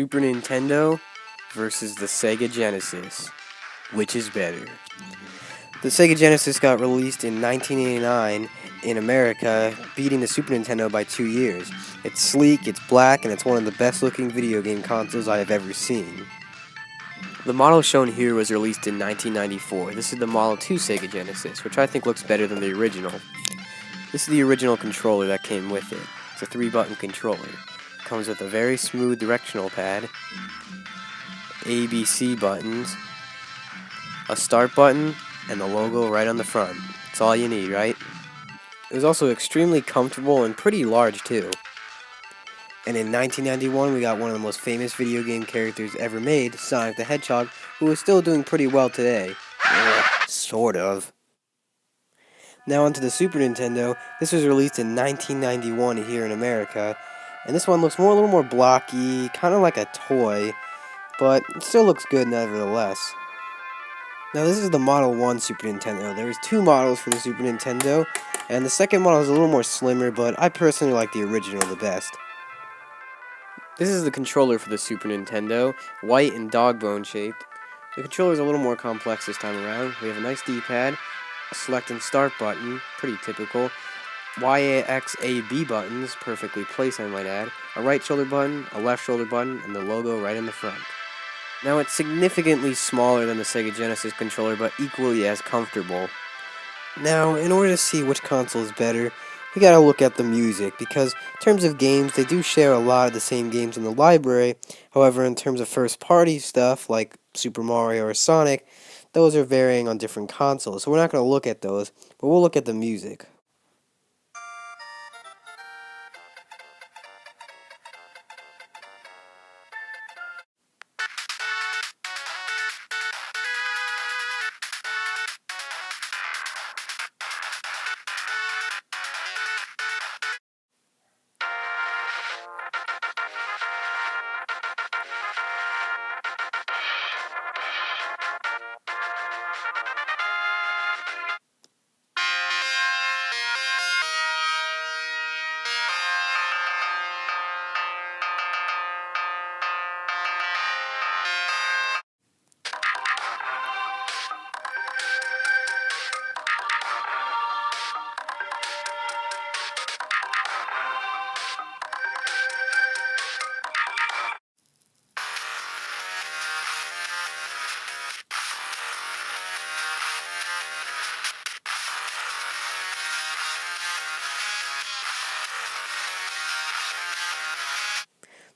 Super Nintendo versus the Sega Genesis. Which is better? The Sega Genesis got released in 1989 in America, beating the Super Nintendo by 2 years. It's sleek, it's black, and it's one of the best looking video game consoles I have ever seen. The model shown here was released in 1994. This is the Model 2 Sega Genesis, which I think looks better than the original. This is the original controller that came with it. It's a 3-button controller. It comes with a very smooth directional pad, ABC buttons, a start button, and the logo right on the front. That's all you need, right? It was also extremely comfortable and pretty large too. And in 1991, we got one of the most famous video game characters ever made, Sonic the Hedgehog, who is still doing pretty well today. Sort of. Now onto the Super Nintendo. This was released in 1991 here in America, and this one looks a little more blocky, kind of like a toy, but it still looks good nevertheless. Now this is the Model 1 Super Nintendo. There's 2 models for the Super Nintendo, and the second model is a little more slimmer, but I personally like the original the best. This is the controller for the Super Nintendo, white and dog bone shaped. The controller is a little more complex this time around. We have a nice D-pad, a select and start button, pretty typical, YAXAB buttons, perfectly placed I might add, a right shoulder button, a left shoulder button, and the logo right in the front. Now it's significantly smaller than the Sega Genesis controller, but equally as comfortable. Now, in order to see which console is better, we gotta look at the music, because in terms of games, they do share a lot of the same games in the library. However, in terms of first-party stuff, like Super Mario or Sonic, those are varying on different consoles, so we're not gonna look at those, but we'll look at the music.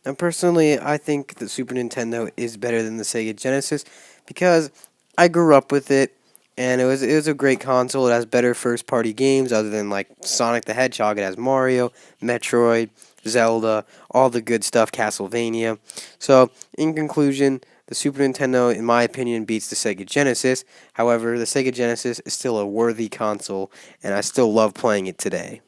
Now, personally, I think the Super Nintendo is better than the Sega Genesis because I grew up with it, and it was a great console. It has better first-party games other than like Sonic the Hedgehog. It has Mario, Metroid, Zelda, all the good stuff, Castlevania. So, in conclusion, the Super Nintendo, in my opinion, beats the Sega Genesis. However, the Sega Genesis is still a worthy console, and I still love playing it today.